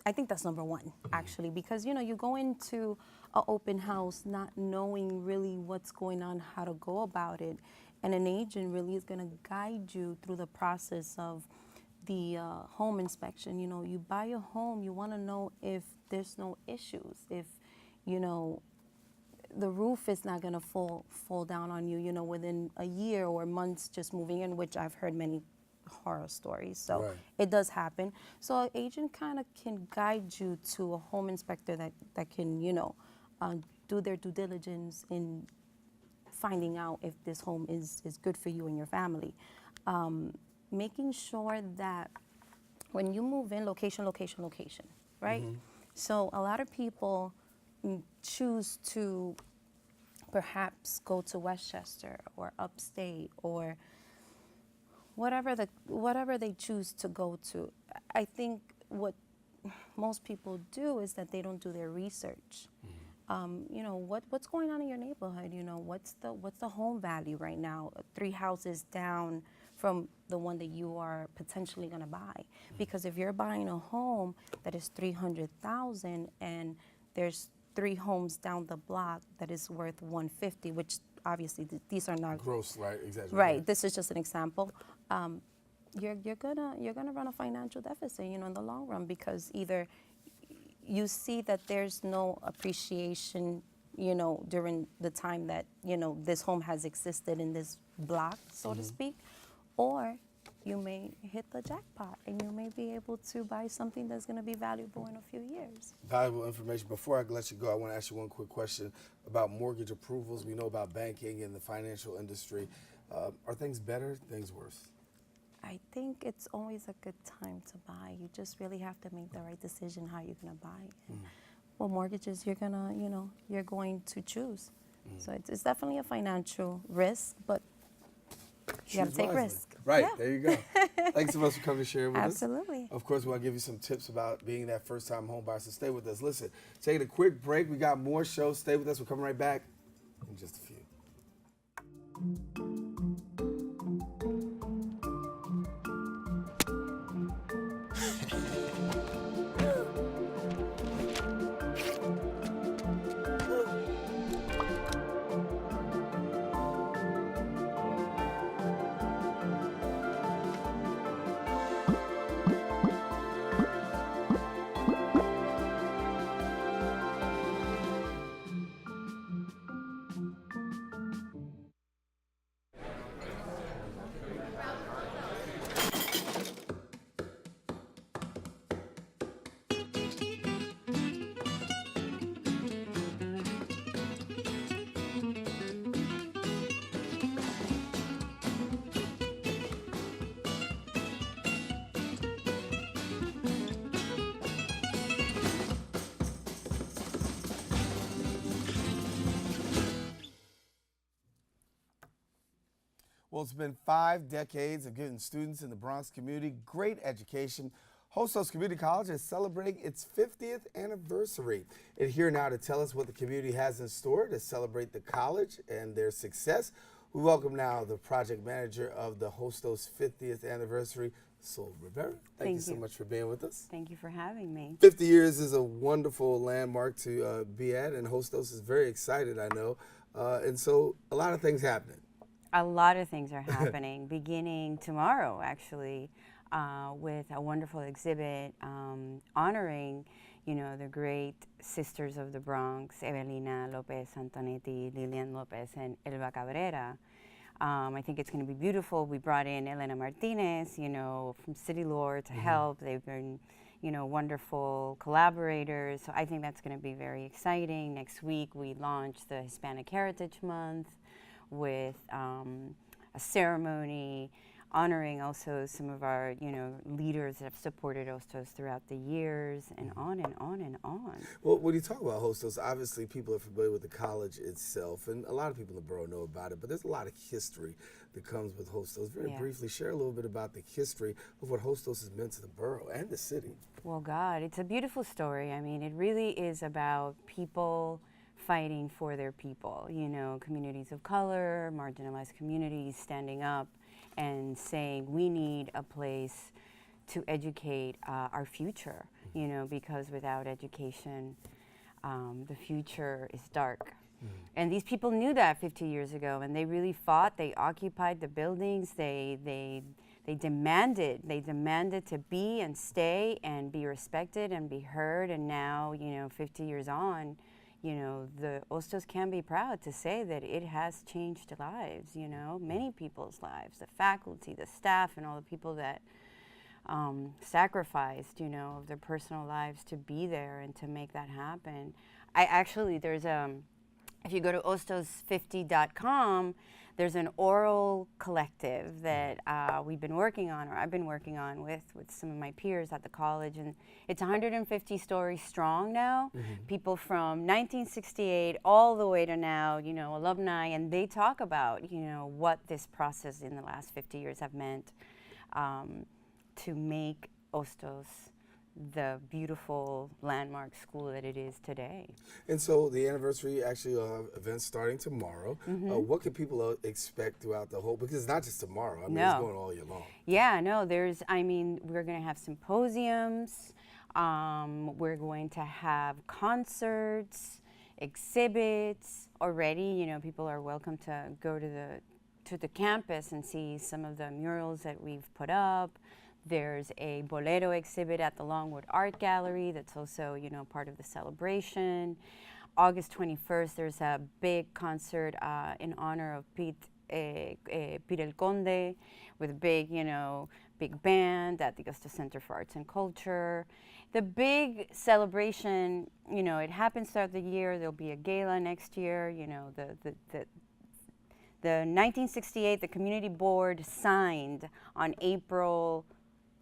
I think that's number one, actually, because, you know, you go into an open house not knowing really what's going on, how to go about it, and an agent really is going to guide you through the process of the home inspection. You know, you buy a home, you want to know if there's no issues, if, you know, the roof is not going to fall down on you, you know, within a year or months just moving in, which I've heard many horror stories. So Right. it does happen. So an agent kind of can guide you to a home inspector that can, you know, do their due diligence in finding out if this home is good for you and your family. Making sure that when you move in, location, right? So a lot of people choose to perhaps go to Westchester or upstate or whatever they choose to go to. I think what most people do is that they don't do their research. You know, what's going on in your neighborhood? You know, what's the home value right now? 3 houses down from the one that you are potentially going to buy. Because if you're buying a home that is $300,000 and there's 3 homes down the block that is worth $150,000, which obviously these are not Gross, right? Exactly. right. This is just an example. You're gonna run a financial deficit, you know, in the long run, because either you see that there's no appreciation, you know, during the time that, you know, this home has existed in this block, so to speak, or you may hit the jackpot and you may be able to buy something that's going to be valuable in a few years. Valuable information. Before I let you go, I want to ask you one quick question about mortgage approvals. We know about banking and the financial industry. Are things better, things worse? I think it's always a good time to buy. You just really have to make the right decision how you're going to buy it. Well, mortgages, you're going to choose. So it's definitely a financial risk, but you got to take risk. Right, Yeah. there you go. Thanks so much for coming to share with us. Absolutely. Of course, we want to give you some tips about being that first-time home buyer, so stay with us. Listen, taking a quick break. We got more shows. Stay with us. We're coming right back in just a few. Well, it's been 5 decades of giving students in the Bronx community great education. Hostos Community College is celebrating its 50th anniversary. And here now to tell us what the community has in store to celebrate the college and their success, we welcome now the project manager of the Hostos 50th anniversary, Sol Rivera. Thank you so much for being with us. Thank you for having me. 50 years is a wonderful landmark to be at, and Hostos is very excited, I know. And so a lot of things happening. A lot of things are happening, beginning tomorrow, actually, with a wonderful exhibit honoring, you know, the great sisters of the Bronx, Evelina Lopez Antonetti, Lilian Lopez, and Elba Cabrera. I think it's going to be beautiful. We brought in Elena Martinez, you know, from City Lore to help. They've been, you know, wonderful collaborators. So I think that's going to be very exciting. Next week, we launch the Hispanic Heritage Month with a ceremony honoring also some of our, leaders that have supported Hostos throughout the years, and on and on and on. Well, when you talk about Hostos, obviously people are familiar with the college itself, and a lot of people in the borough know about it, but there's a lot of history that comes with Hostos. Very briefly, share a little bit about the history of what Hostos has meant to the borough and the city. Well, God, it's a beautiful story. I mean, it really is about people fighting for their people, communities of color, marginalized communities standing up and saying we need a place to educate our future, because without education, the future is dark. And these people knew that 50 years ago, and they really fought. They occupied the buildings. They demanded to be and stay and be respected and be heard. And now, 50 years on, the Hostos can be proud to say that it has changed lives, many people's lives, the faculty, the staff, and all the people that sacrificed, of their personal lives to be there and to make that happen. There's if you go to hostos50.com, there's an oral collective that we've been working on, or I've been working on with some of my peers at the college, and it's 150 stories strong now. People from 1968 all the way to now, alumni, and they talk about, what this process in the last 50 years have meant to make Hostos the beautiful landmark school that it is today. And so the anniversary actually event's starting tomorrow. What can people expect throughout the whole, because it's not just tomorrow, it's going all year long. Yeah, no, we're going to have symposiums, we're going to have concerts, exhibits. Already, people are welcome to go to the campus and see some of the murals that we've put up. There's a Bolero exhibit at the Longwood Art Gallery that's also, part of the celebration. August 21st, there's a big concert in honor of Pete El Conde with a big, big band at the Augusta Center for Arts and Culture. The big celebration, it happens throughout the year. There'll be a gala next year. The 1968, the community board signed on April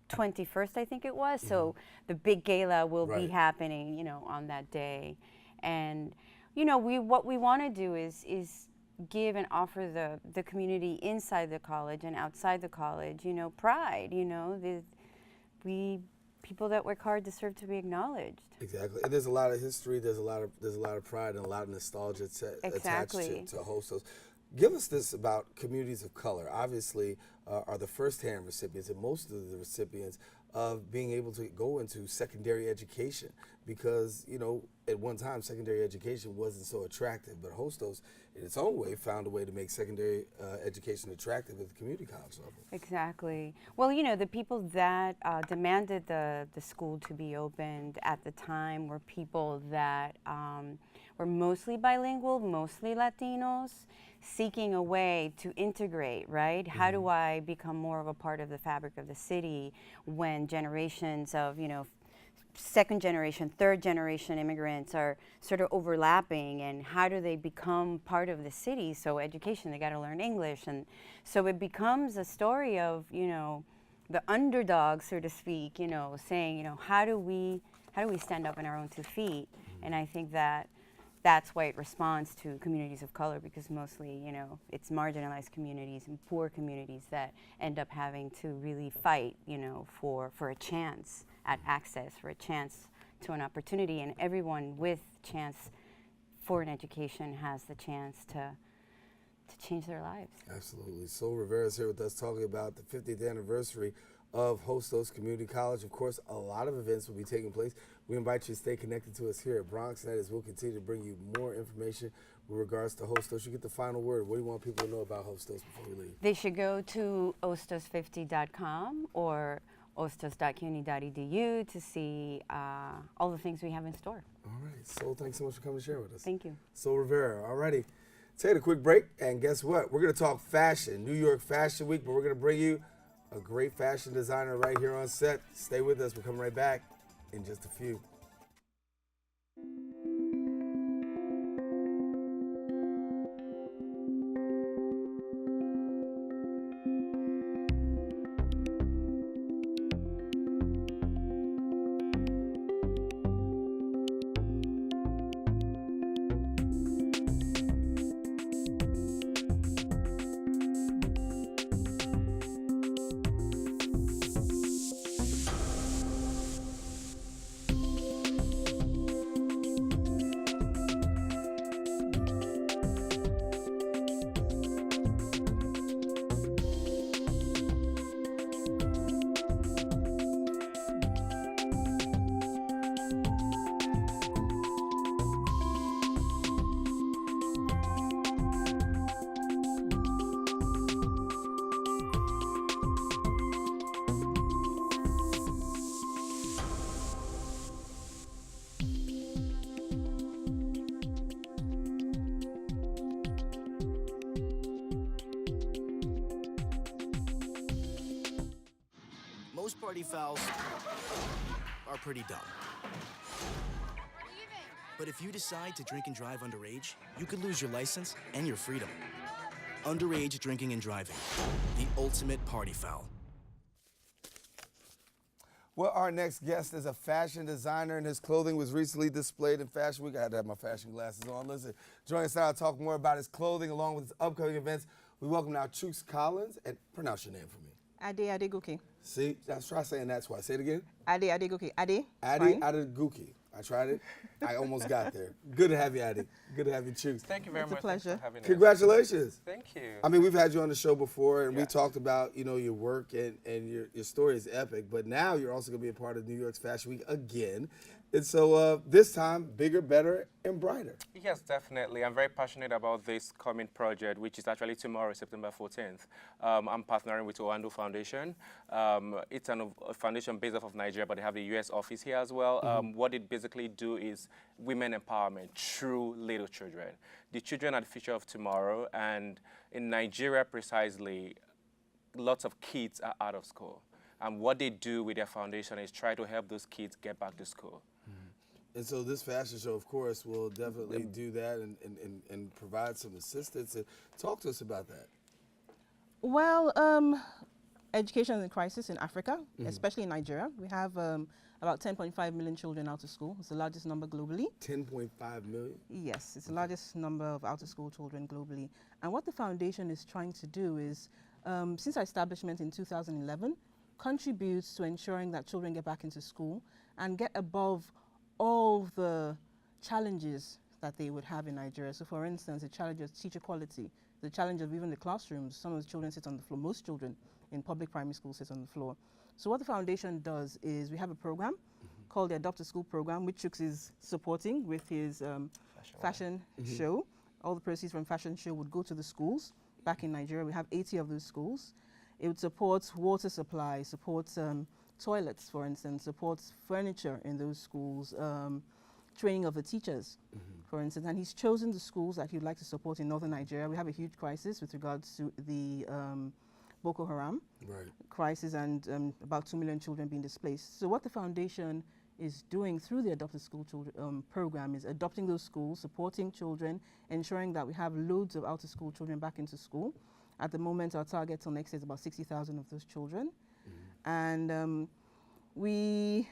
21st, I think it was. So the big gala will be happening, on that day. And, what we want to do is give and offer the community inside the college and outside the college, pride, people that work hard deserve to be acknowledged. Exactly. And there's a lot of history, there's a lot of pride and a lot of nostalgia attached to Hostos. Give us this about communities of color. Obviously, are the first-hand recipients, and most of the recipients of being able to go into secondary education, because at one time secondary education wasn't so attractive, but Hostos, in its own way, found a way to make secondary education attractive at the community college level. Exactly. Well, the people that demanded the school to be opened at the time were people that were mostly bilingual, mostly Latinos, seeking a way to integrate, right? How do I become more of a part of the fabric of the city when generations of, second generation, third generation immigrants are sort of overlapping, and how do they become part of the city? So education, they got to learn English. And so it becomes a story of, the underdog, so to speak, saying, how do we stand up on our own 2 feet? And I think that's why it responds to communities of color, because mostly, it's marginalized communities and poor communities that end up having to really fight, for a chance at access, for a chance to an opportunity. And everyone with chance for an education has the chance to change their lives. Absolutely. Sol Rivera is here with us talking about the 50th anniversary of Hostos Community College. Of course, a lot of events will be taking place. We invite you to stay connected to us here at BronxNet, as we'll continue to bring you more information with regards to Hostos. You get the final word. What do you want people to know about Hostos before we leave? They should go to hostos50.com or hostos.cuny.edu to see all the things we have in store. All right. Sol, thanks so much for coming to share with us. Thank you. Sol Rivera. All righty. Take a quick break, and guess what? We're going to talk fashion, New York Fashion Week, but we're going to bring you a great fashion designer right here on set. Stay with us. We'll come right back in just a few. party fouls are pretty dumb. But if you decide to drink and drive underage, you could lose your license and your freedom. Underage drinking and driving, the ultimate party foul. Well, our next guest is a fashion designer, and his clothing was recently displayed in Fashion Week. I had to have my fashion glasses on. Listen, join us now to talk more about his clothing along with his upcoming events. We welcome now Chooks Collins, and pronounce your name for me. Ade Adegoke. See, let's try saying that twice. Say it again. Ade Adegoke. Ade. Ade Adegoke. I tried it. I almost got there. Good to have you, Ade. Good to have you, Chooks. Thank you very much. It's a pleasure. Congratulations. Thank you. I mean, we've had you on the show before, and we talked about, your work, and your story is epic. But now you're also going to be a part of New York's Fashion Week again. And so this time, bigger, better, and brighter. Yes, definitely. I'm very passionate about this coming project, which is actually tomorrow, September 14th. I'm partnering with Oando Foundation. It's a foundation based off of Nigeria, but they have the U.S. office here as well. What it basically do is women empowerment through little children. The children are the future of tomorrow, and in Nigeria precisely, lots of kids are out of school. And what they do with their foundation is try to help those kids get back to school. And so this fashion show, of course, will definitely do that and provide some assistance. And talk to us about that. Well, education is in crisis in Africa, especially in Nigeria. We have about 10.5 million children out of school. It's the largest number globally. 10.5 million? Yes, it's the largest number of out-of-school children globally. And what the foundation is trying to do is, since our establishment in 2011, contributes to ensuring that children get back into school and get above all the challenges that they would have in Nigeria. So for instance, the challenge of teacher quality, the challenge of even the classrooms. Some of the children sit on the floor. Most children in public primary schools sit on the floor. So what the foundation does is we have a program called the Adopt a School program, which Chooks is supporting with his fashion show. All the proceeds from fashion show would go to the schools back in Nigeria. We have 80 of those schools. It would support water supply, support toilets, for instance, supports furniture in those schools, training of the teachers, for instance. And he's chosen the schools that he'd like to support in northern Nigeria. We have a huge crisis with regards to the Boko Haram crisis and about 2 million children being displaced. So what the foundation is doing through the Adopt a School program is adopting those schools, supporting children, ensuring that we have loads of out-of-school children back into school. At the moment, our target till next year is about 60,000 of those children. And we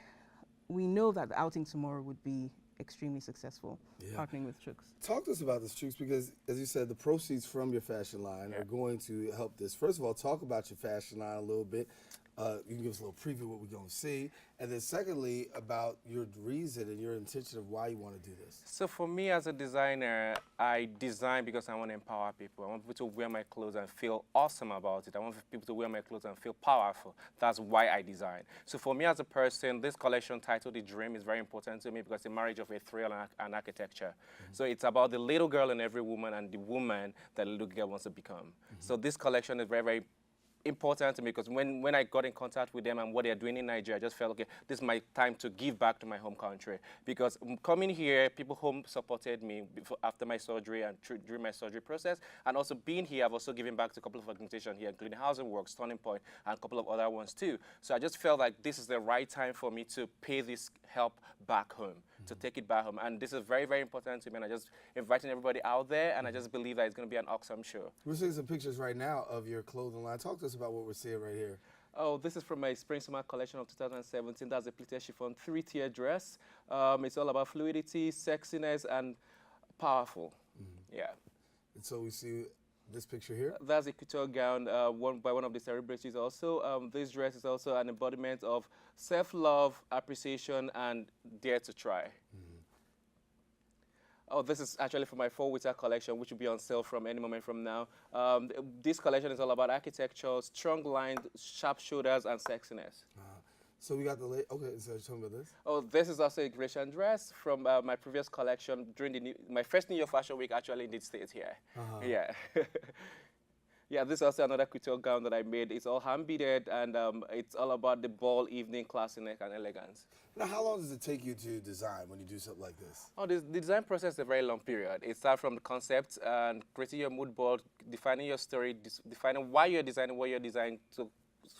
know that the outing tomorrow would be extremely successul, partnering with Chooks. Talk to us about this, Chooks, because as you said, the proceeds from your fashion line are going to help this. First of all, talk about your fashion line a little bit. You can give us a little preview of what we're going to see. And then secondly, about your reason and your intention of why you want to do this. So for me as a designer, I design because I want to empower people. I want people to wear my clothes and feel awesome about it. I want people to wear my clothes and feel powerful. That's why I design. So for me as a person, this collection titled The Dream is very important to me because it's a marriage of a thrill and architecture. So it's about the little girl in every woman and the woman that the little girl wants to become. So this collection is very, very important to me because when I got in contact with them and what they're doing in Nigeria, I just felt, okay, this is my time to give back to my home country. Because coming here, people home supported me after my surgery and during my surgery process. And also being here, I've also given back to a couple of organizations here, including Housing Works, Turning Point, and a couple of other ones too. So I just felt like this is the right time for me to pay this help back home, to take it back home. And this is very, very important to me. And I just inviting everybody out there, and I just believe that it's going to be an awesome show. We're seeing some pictures right now of your clothing line. Talk to us about what we're seeing right here. Oh, this is from my Spring Summer collection of 2017. That's a pleated chiffon 3-tier dress. It's all about fluidity, sexiness, and powerful. Yeah. And so we see this picture here? That's a couture gown worn by one of the celebrities also. This dress is also an embodiment of self-love, appreciation, and dare to try. Oh, this is actually for my fall-winter collection, which will be on sale from any moment from now. This collection is all about architecture, strong lines, sharp shoulders, and sexiness. So we got the late. Okay, so tell me about this. Oh, this is also a Grecian dress from my previous collection during my first New York Fashion Week. Actually, did stay here. Yeah. Yeah, this is also another couture gown that I made. It's all hand-beaded, and it's all about the ball evening classiness and elegance. Now, how long does it take you to design when you do something like this? Oh, the design process is a very long period. It starts from the concept and creating your mood board, defining your story, defining why you're designing what you're designing, to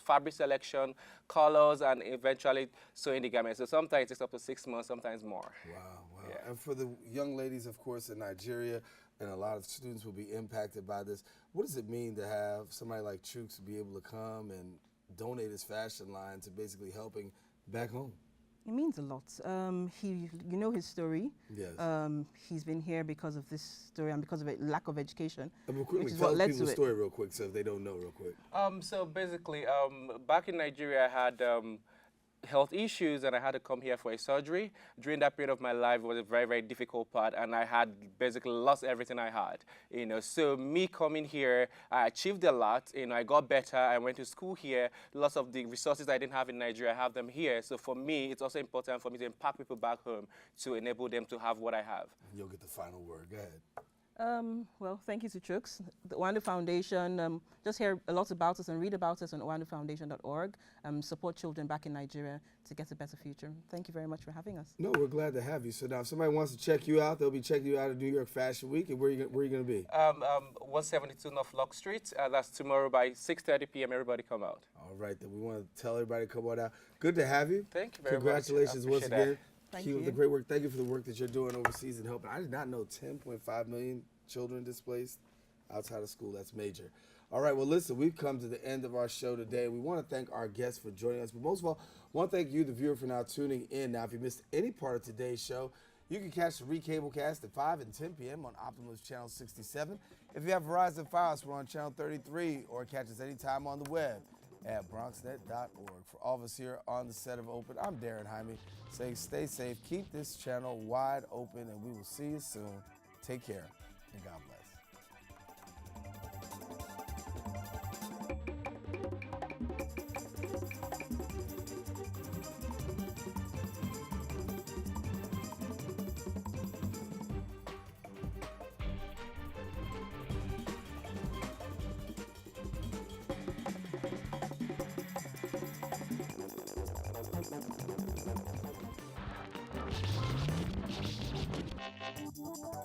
fabric selection, colors, and eventually sewing the garment. So sometimes it takes up to 6 months, sometimes more. Wow, wow. Yeah. And for the young ladies, of course, in Nigeria, and a lot of students will be impacted by this, what does it mean to have somebody like Chooks be able to come and donate his fashion line to basically helping back home? It means a lot. You know his story. Yes. He's been here because of this story and because of a lack of education. Quickly, tell people the story real quick, so if they don't know, real quick. So basically, back in Nigeria, I had health issues and I had to come here for a surgery. During that period of my life, it was a very, very difficult part, and I had basically lost everything I had. So me coming here, I achieved a lot. I got better. I went to school here. Lots of the resources I didn't have in Nigeria, I have them here. So for me, it's also important for me to impact people back home to enable them to have what I have. You'll get the final word. Go ahead. Well, thank you to Chooks, the Oando Foundation. Just hear a lot about us and read about us on oandofoundation.org. Support children back in Nigeria to get a better future. Thank you very much for having us. No, we're glad to have you. So now if somebody wants to check you out, they'll be checking you out at New York Fashion Week. And where are you going to be? 172 North Lock Street. That's tomorrow by 6:30 p.m. Everybody come out. All right, then we want to tell everybody to come on out. Good to have you. Thank you very Congratulations much. once again. Thank Keep up you. the great work. Thank you for the work that you're doing overseas and helping. I did not know 10.5 million children displaced outside of school. That's major. All right, well, listen, we've come to the end of our show today. We want to thank our guests for joining us, but most of all, I want to thank you, the viewer, for now tuning in. Now, if you missed any part of today's show, you can catch the Recablecast at 5 and 10 p.m. on Optimus Channel 67. If you have Verizon Fios, we're on Channel 33, or catch us anytime on the web at bronxnet.org. For all of us here on the set of Open, I'm Darren Jaime saying stay safe, keep this channel wide open, and we will see you soon. Take care, and God bless. Thank you.